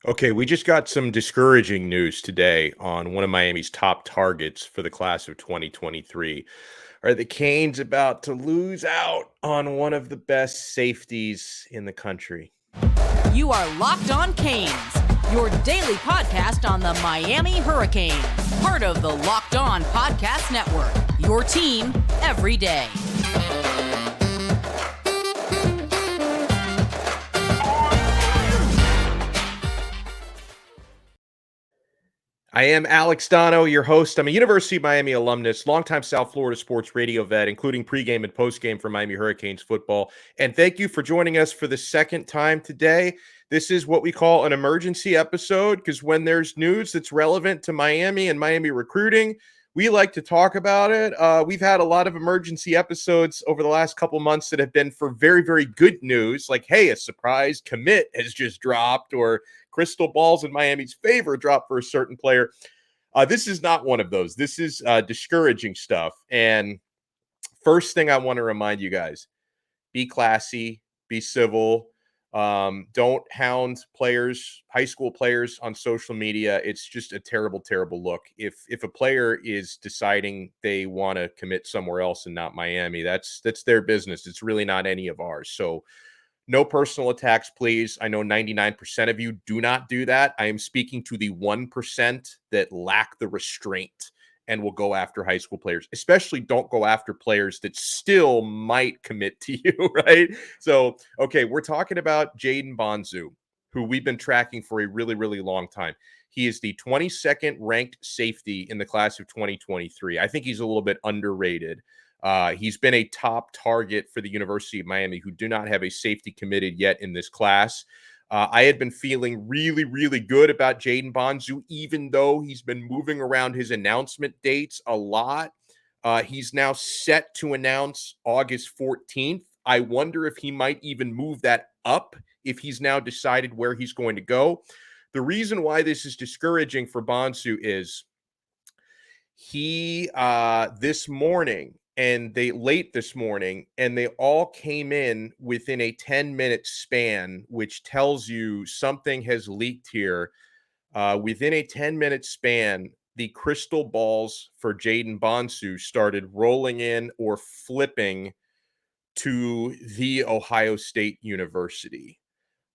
Okay, we just got some discouraging news today on one of Miami's top targets for the class of 2023. Are the Canes about to lose out on one of the best safeties in the country? You are Locked On Canes, your daily podcast on the Miami Hurricanes, part of the Locked On Podcast Network, your team every day. I am Alex Donno, your host. I'm a University of Miami alumnus, longtime South Florida sports radio vet, including pregame and postgame for Miami Hurricanes football. And thank you for joining us for the second time today. This is what we call an emergency episode because when there's news that's relevant to Miami and Miami recruiting, we like to talk about it. We've had a lot of emergency episodes over the last couple months that have been for very, very good news, like, hey, a surprise commit has just dropped, or crystal balls in Miami's favor drop for a certain player. This is not one of those. This is discouraging stuff. And first thing I want to remind you guys, be classy, be civil. Don't hound players, high school players on social media. It's just a terrible, terrible look. If a player is deciding they want to commit somewhere else and not Miami, that's their business. It's really not any of ours. So no personal attacks, please. I know 99% of you do not do that. I am speaking to the 1% that lack the restraint and will go after high school players. Especially don't go after players that still might commit to you, right? So, okay, we're talking about Jayden Bonsu, who we've been tracking for a really, really long time. He is the 22nd ranked safety in the class of 2023. I think he's a little bit underrated. He's been a top target for the University of Miami, who do not have a safety committed yet in this class. I had been feeling really, really good about Jayden Bonsu, even though he's been moving around his announcement dates a lot. He's now set to announce August 14th. I wonder if he might even move that up if he's now decided where he's going to go. The reason why this is discouraging for Bonsu is he this morning and they late this morning and they all came in within a 10-minute span, which tells you something has leaked here. Within a 10-minute span, the crystal balls for Jayden Bonsu started rolling in or flipping to the Ohio State University.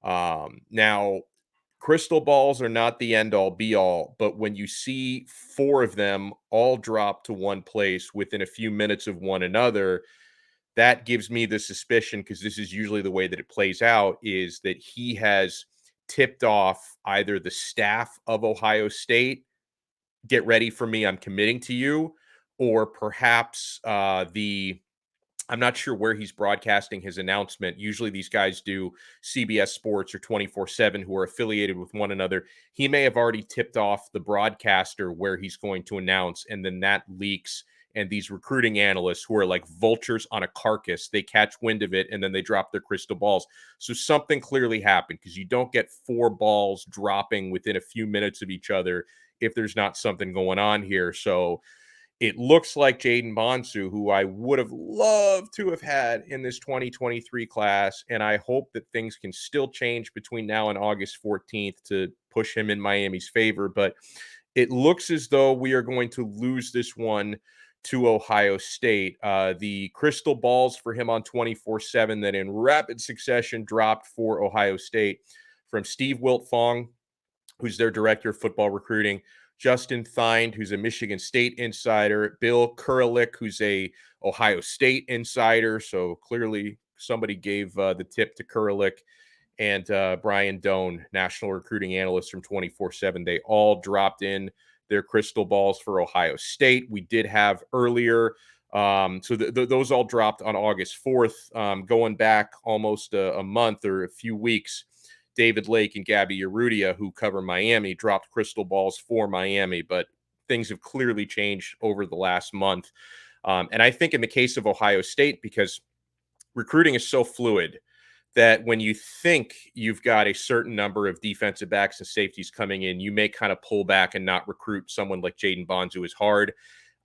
Now, crystal balls are not the end all be all, but when you see four of them all drop to one place within a few minutes of one another, that gives me the suspicion, because this is usually the way that it plays out, is that he has tipped off either the staff of Ohio State, get ready for me, I'm committing to you, or perhaps I'm not sure where he's broadcasting his announcement. Usually these guys do CBS Sports or 24/7, who are affiliated with one another. He may have already tipped off the broadcaster where he's going to announce, and then that leaks. And these recruiting analysts, who are like vultures on a carcass, they catch wind of it and then they drop their crystal balls. So something clearly happened, because you don't get four balls dropping within a few minutes of each other if there's not something going on here. So it looks like Jayden Bonsu, who I would have loved to have had in this 2023 class, and I hope that things can still change between now and August 14th to push him in Miami's favor. But it looks as though we are going to lose this one to Ohio State. The crystal balls for him on 24/7 that in rapid succession dropped for Ohio State from Steve Wiltfong, who's their director of football recruiting, Justin Thind, who's a Michigan State insider, Bill Kurelic, who's a Ohio State insider. So clearly somebody gave the tip to Kurelic, and Brian Doan, national recruiting analyst from 24/7. They all dropped in their crystal balls for Ohio State. We did have earlier. So those all dropped on August 4th, going back almost a month or a few weeks. David Lake and Gabby Urrutia, who cover Miami, dropped crystal balls for Miami, but things have clearly changed over the last month. And I think in the case of Ohio State, because recruiting is so fluid, that when you think you've got a certain number of defensive backs and safeties coming in, you may kind of pull back and not recruit someone like Jayden Bonsu as hard.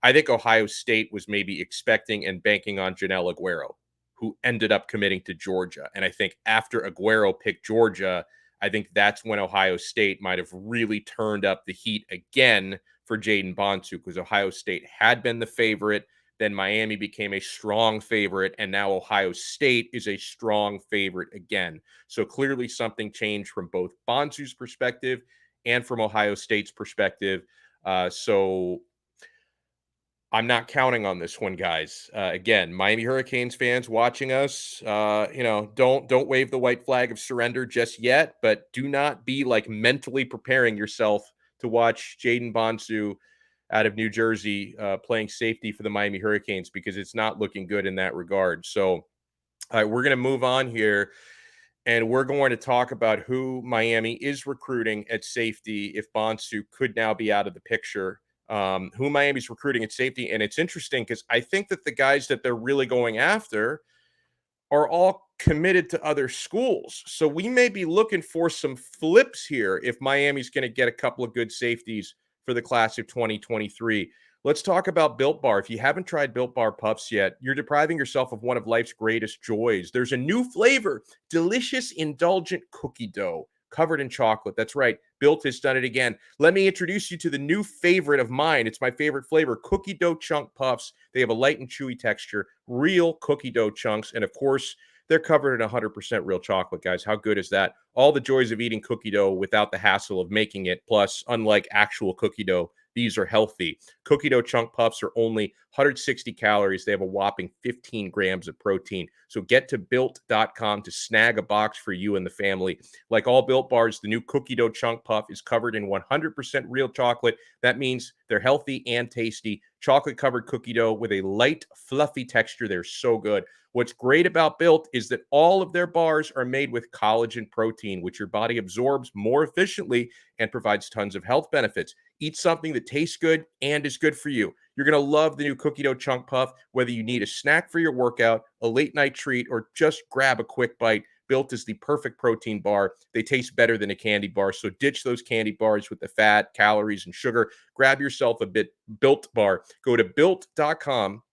I think Ohio State was maybe expecting and banking on Janelle Aguero, who ended up committing to Georgia. And I think after Aguero picked Georgia, I think that's when Ohio State might have really turned up the heat again for Jayden Bonsu, because Ohio State had been the favorite. Then Miami became a strong favorite, and now Ohio State is a strong favorite again. So clearly something changed from both Bonsu's perspective and from Ohio State's perspective. So I'm not counting on this one, guys. Again, Miami Hurricanes fans watching us, don't wave the white flag of surrender just yet, but do not be like mentally preparing yourself to watch Jayden Bonsu out of New Jersey playing safety for the Miami Hurricanes, because it's not looking good in that regard. So, all right, we're going to move on here, and we're going to talk about who Miami is recruiting at safety if Bonsu could now be out of the picture. Who Miami's recruiting at safety. And it's interesting because I think that the guys that they're really going after are all committed to other schools. So we may be looking for some flips here if Miami's going to get a couple of good safeties for the class of 2023. Let's talk about Built Bar. If you haven't tried Built Bar Puffs yet, you're depriving yourself of one of life's greatest joys. There's a new flavor, delicious, indulgent cookie dough covered in chocolate. That's right. Built has done it again. Let me introduce you to the new favorite of mine. It's my favorite flavor, cookie dough chunk puffs. They have a light and chewy texture, real cookie dough chunks. And of course, they're covered in 100% real chocolate, guys. How good is that? All the joys of eating cookie dough without the hassle of making it. Plus, unlike actual cookie dough, these are healthy. Cookie dough chunk puffs are only 160 calories. They have a whopping 15 grams of protein. So get to built.com to snag a box for you and the family. Like all Built Bars, the new cookie dough chunk puff is covered in 100% real chocolate. That means they're healthy and tasty. Chocolate covered cookie dough with a light, fluffy texture. They're so good. What's great about Built is that all of their bars are made with collagen protein, which your body absorbs more efficiently and provides tons of health benefits. Eat something that tastes good and is good for you. You're going to love the new cookie dough chunk puff, whether you need a snack for your workout, a late night treat, or just grab a quick bite. Built is the perfect protein bar. They taste better than a candy bar, so ditch those candy bars with the fat, calories, and sugar. Grab yourself a Built bar. Go to built.com.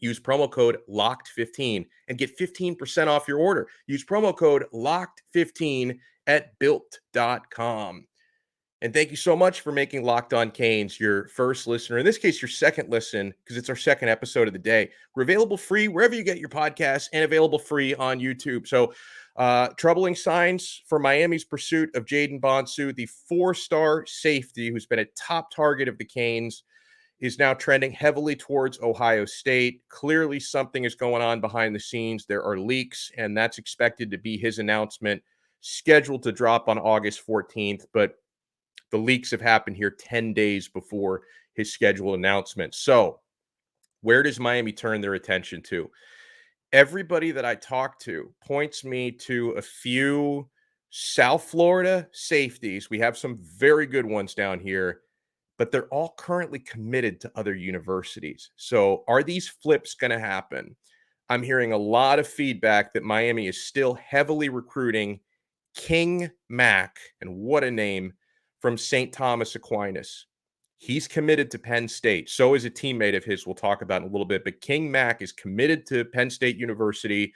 Use promo code LOCKED15 and get 15% off your order. Use promo code LOCKED15 at built.com. And thank you so much for making Locked On Canes your first listener. In this case, your second listen, because it's our second episode of the day. We're available free wherever you get your podcasts and available free on YouTube. So troubling signs for Miami's pursuit of Jayden Bonsu, the four-star safety who's been a top target of the Canes, is now trending heavily towards Ohio State. Clearly, something is going on behind the scenes. There are leaks, and that's expected to be his announcement, scheduled to drop on August 14th. But the leaks have happened here 10 days before his scheduled announcement. So where does Miami turn their attention to? Everybody that I talk to points me to a few South Florida safeties. We have some very good ones down here, but they're all currently committed to other universities. So are these flips going to happen? I'm hearing a lot of feedback that Miami is still heavily recruiting King Mack, and what a name, from St. Thomas Aquinas. He's committed to Penn State. So is a teammate of his we'll talk about in a little bit. But King Mack is committed to Penn State University.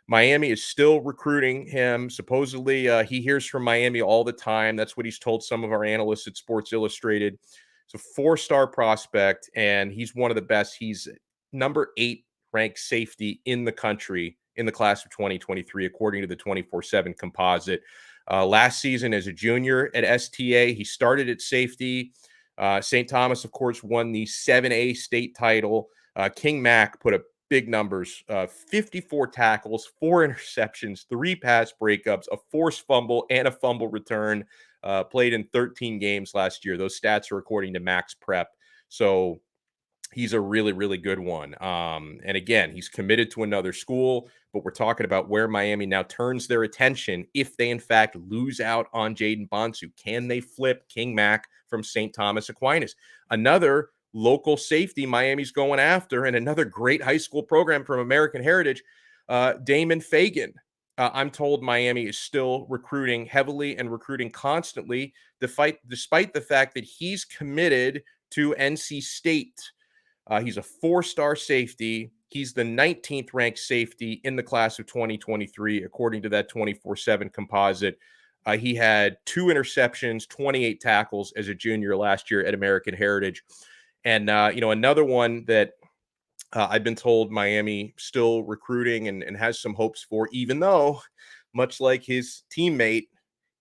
Miami is still recruiting him. Supposedly, he hears from Miami all the time. That's what he's told some of our analysts at Sports Illustrated. It's a four-star prospect, and he's one of the best. He's number 8 ranked safety in the country in the class of 2023, according to the 24/7 composite. Last season as a junior at STA, he started at safety. St. Thomas, of course, won the 7A state title. King Mack put up big numbers, 54 tackles, 4 interceptions, 3 pass breakups, a forced fumble, and a fumble return. Played in 13 games last year. Those stats are according to Max Prep. So he's a really, really good one. And again, he's committed to another school, but we're talking about where Miami now turns their attention if they, in fact, lose out on Jayden Bonsu. Can they flip King Mack from St. Thomas Aquinas? Another local safety Miami's going after, and another great high school program from American Heritage, Damon Fagan. I'm told Miami is still recruiting heavily and recruiting constantly, despite the fact that he's committed to NC State. He's a 4-star safety. He's the 19th ranked safety in the class of 2023, according to that 24/7 composite. He had 2 interceptions, 28 tackles as a junior last year at American Heritage. And, another one that I've been told Miami still recruiting and has some hopes for, even though, much like his teammate,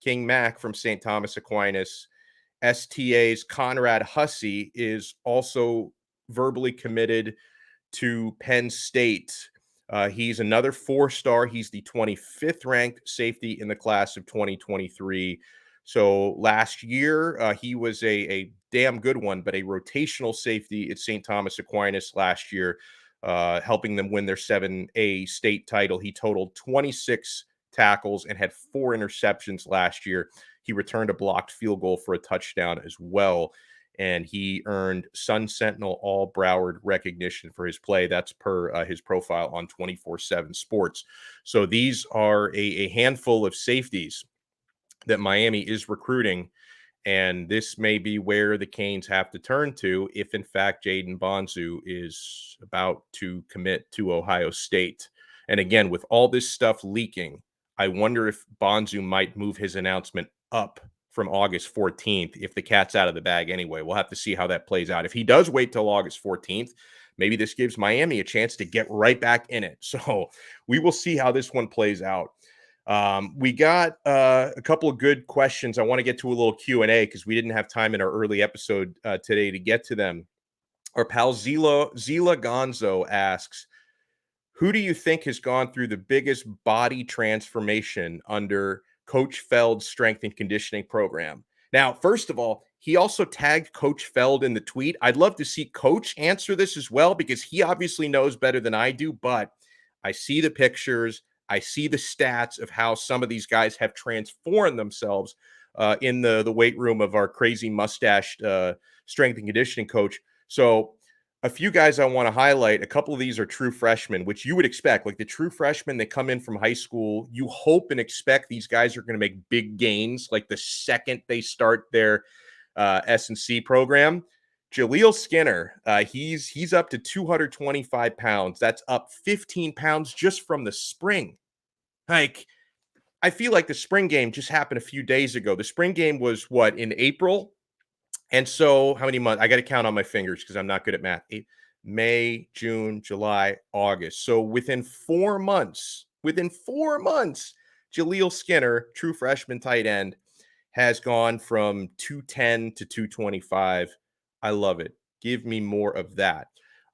King Mac from St. Thomas Aquinas, STA's Conrad Hussey is also verbally committed to Penn State. He's another 4-star. He's the 25th ranked safety in the class of 2023. So last year, he was a damn good one, but a rotational safety at St. Thomas Aquinas last year, helping them win their 7A state title. He totaled 26 tackles and had 4 interceptions last year. He returned a blocked field goal for a touchdown as well. And he earned Sun Sentinel All Broward recognition for his play. That's per his profile on 24/7 Sports. So these are a handful of safeties that Miami is recruiting, and this may be where the Canes have to turn to if, in fact, Jayden Bonsu is about to commit to Ohio State. And again, with all this stuff leaking, I wonder if Bonsu might move his announcement up from August 14th if the cat's out of the bag anyway. We'll have to see how that plays out. If he does wait till August 14th, maybe this gives Miami a chance to get right back in it. So we will see how this one plays out. We got a couple of good questions. I want to get to a little Q&A because we didn't have time in our early episode today to get to them. Our pal Zila Gonzo asks, who do you think has gone through the biggest body transformation under Coach Feld's strength and conditioning program? Now, first of all, he also tagged Coach Feld in the tweet. I'd love to see Coach answer this as well because he obviously knows better than I do, but I see the pictures. I see the stats of how some of these guys have transformed themselves in the weight room of our crazy mustached strength and conditioning coach. So a few guys I want to highlight, a couple of these are true freshmen, which you would expect. Like the true freshmen that come in from high school, you hope and expect these guys are going to make big gains like the second they start their S&C program. Jaleel Skinner, he's up to 225 pounds. That's up 15 pounds just from the spring. Like, I feel like the spring game just happened a few days ago. The spring game was what, in April? And so how many months? I got to count on my fingers because I'm not good at math. May, June, July, August. So within 4 months, Jaleel Skinner, true freshman tight end, has gone from 210 to 225. I love it. Give me more of that.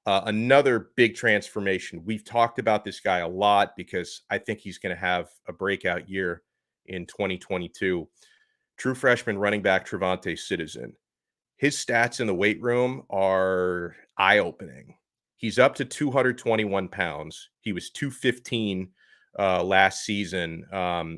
Another big transformation. We've talked about this guy a lot because I think he's going to have a breakout year in 2022. True freshman running back Trevante Citizen. His stats in the weight room are eye-opening. He's up to 221 pounds. He was 215 last season.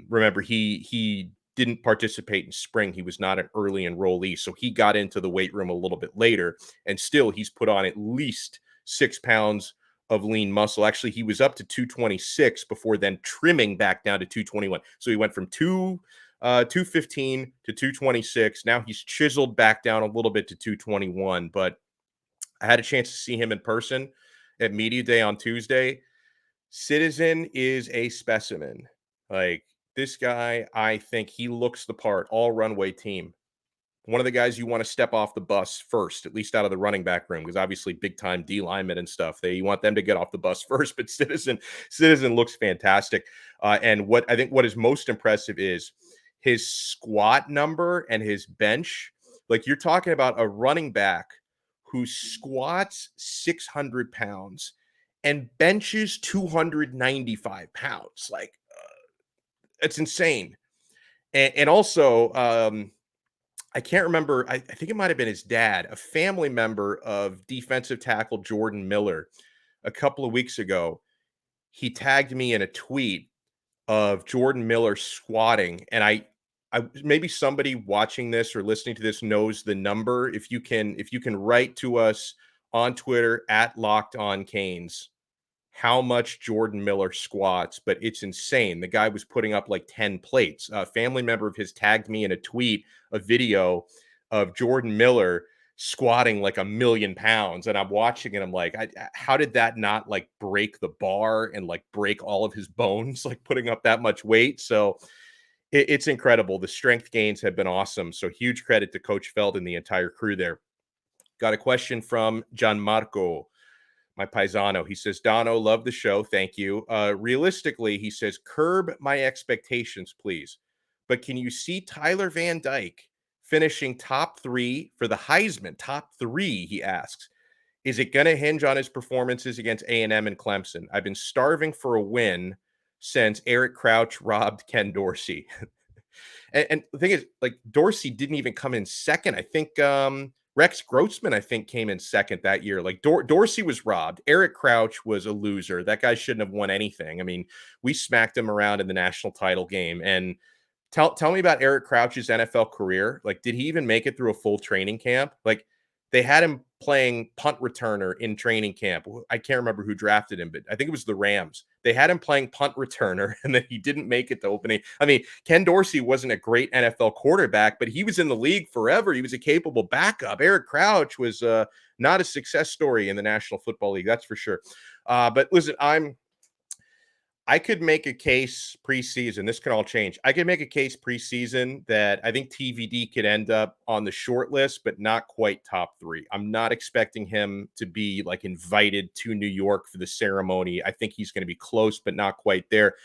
Remember, he didn't participate in spring. He was not an early enrollee, so he got into the weight room a little bit later, and still he's put on at least 6 pounds of lean muscle. Actually, he was up to 226 before then trimming back down to 221. So he went from 215 to 226. Now he's chiseled back down a little bit to 221, but I had a chance to see him in person at Media Day on Tuesday. Citizen is a specimen. Like, this guy, I think he looks the part, all runway team. One of the guys you want to step off the bus first, at least out of the running back room, because obviously big time D linemen and stuff, you want them to get off the bus first. But Citizen looks fantastic. And what I think what is most impressive is his squat number and his bench. Like, you're talking about a running back who squats 600 pounds and benches 295 pounds. Like, it's insane. And also, I can't remember. I think it might have been his dad, a family member of defensive tackle Jordan Miller. A couple of weeks ago, he tagged me in a tweet of Jordan Miller squatting, and I maybe somebody watching this or listening to this knows the number. If you can write to us on Twitter at Locked On Canes, how much Jordan Miller squats, but it's insane. The guy was putting up like 10 plates. A family member of his tagged me in a tweet, a video of Jordan Miller squatting like 1,000,000 pounds. And I'm watching and I'm like, how did that not like break the bar and like break all of his bones, like putting up that much weight? So It's incredible. The strength gains have been awesome. So huge credit to Coach Feld and the entire crew there. Got a question from Gianmarco, my paisano. He says, Donno, love the show. Thank you. Realistically, he says, curb my expectations, please. But can you see Tyler Van Dyke finishing top 3 for the Heisman? Top 3, he asks. Is it going to hinge on his performances against A&M and Clemson? I've been starving for a win since Eric Crouch robbed Ken Dorsey. And the thing is, like, Dorsey didn't even come in second. I think Rex Grossman, I think, came in second that year. Like, Dorsey was robbed. Eric Crouch was a loser. That guy shouldn't have won anything. I mean, we smacked him around in the national title game. And tell me about Eric Crouch's NFL career. Like, did he even make it through a full training camp? Like, they had him playing punt returner in training camp. I can't remember who drafted him, but I think it was the Rams. They had him playing punt returner, and then he didn't make it to opening. I mean, Ken Dorsey wasn't a great NFL quarterback, but he was in the league forever. He was a capable backup. Eric Crouch was not a success story in the National Football League, that's for sure. But listen, I could make a case preseason. This can all change. I could make a case preseason that I think TVD could end up on the short list, but not quite top 3. I'm not expecting him to be like invited to New York for the ceremony. I think he's going to be close, but not quite there.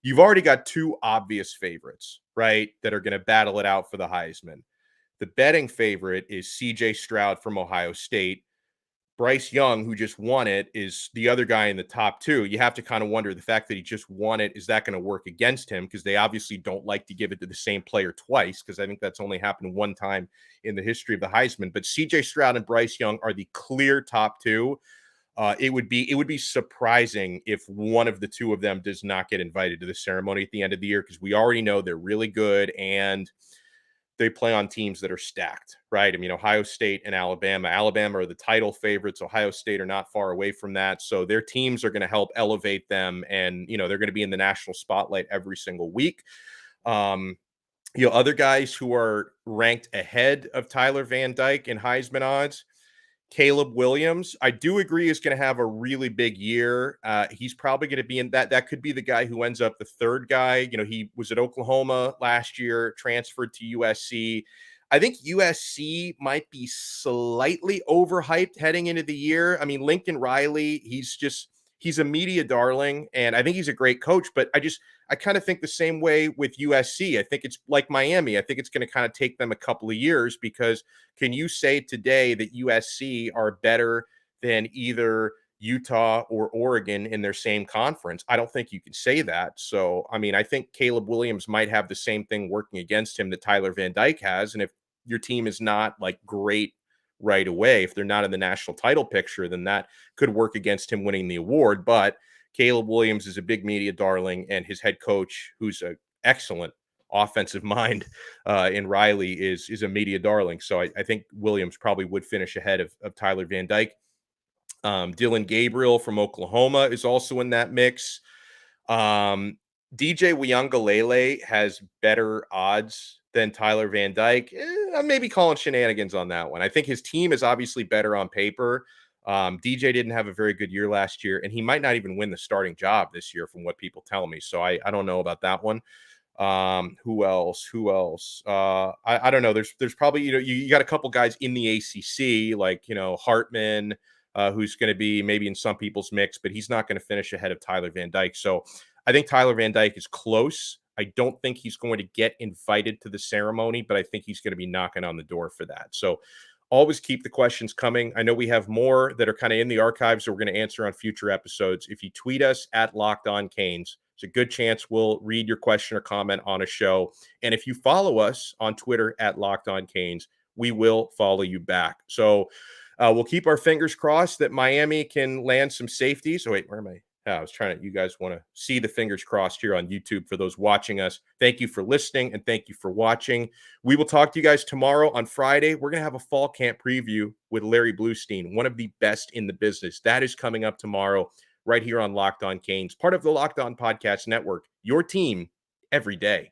You've already got 2 obvious favorites, right, that are going to battle it out for the Heisman. The betting favorite is CJ Stroud from Ohio State. Bryce Young, who just won it, is the other guy in the top 2. You have to kind of wonder, the fact that he just won it, is that going to work against him? Because they obviously don't like to give it to the same player twice, because I think that's only happened one time in the history of the Heisman. But CJ Stroud and Bryce Young are the clear top 2. It would be surprising if one of the 2 of them does not get invited to the ceremony at the end of the year, because we already know they're really good and they play on teams that are stacked, right? I mean, Ohio State and Alabama. Alabama are the title favorites. Ohio State are not far away from that. So their teams are going to help elevate them. And, they're going to be in the national spotlight every single week. Other guys who are ranked ahead of Tyler Van Dyke in Heisman odds, Caleb Williams, I do agree, is going to have a really big year. He's probably going to be in that. That could be the guy who ends up the 3rd guy. He was at Oklahoma last year, transferred to USC. I think USC might be slightly overhyped heading into the year. I mean, Lincoln Riley, he's a media darling, and I think he's a great coach, but I kind of think the same way with USC. I think it's like Miami. I think it's going to kind of take them a couple of years, because can you say today that USC are better than either Utah or Oregon in their same conference? I don't think you can say that. So, I mean, I think Caleb Williams might have the same thing working against him that Tyler Van Dyke has. And if your team is not like great right away, if they're not in the national title picture, then that could work against him winning the award. But Caleb Williams is a big media darling, and his head coach, who's an excellent offensive mind in Riley, is a media darling. So I think Williams probably would finish ahead of Tyler Van Dyke. Dylan Gabriel from Oklahoma is also in that mix. DJ Uiagalelei has better odds than Tyler Van Dyke. I'm maybe calling shenanigans on that one. I think his team is obviously better on paper. DJ didn't have a very good year last year, and he might not even win the starting job this year from what people tell me. So I don't know about that one. Who else? I don't know. There's probably, you got a couple guys in the ACC, like, Hartman, who's going to be maybe in some people's mix, but he's not going to finish ahead of Tyler Van Dyke. So I think Tyler Van Dyke is close. I don't think he's going to get invited to the ceremony, but I think he's going to be knocking on the door for that. So always keep the questions coming. I know we have more that are kind of in the archives that we're going to answer on future episodes. If you tweet us at Locked On Canes, it's a good chance we'll read your question or comment on a show. And if you follow us on Twitter at Locked On Canes, we will follow you back. So we'll keep our fingers crossed that Miami can land some safety. So wait, where am I? I was trying to, you guys want to see the fingers crossed here on YouTube for those watching us. Thank you for listening, and thank you for watching. We will talk to you guys tomorrow on Friday. We're going to have a fall camp preview with Larry Bluestein, one of the best in the business. That is coming up tomorrow right here on Locked On Canes, part of the Locked On Podcast Network, your team every day.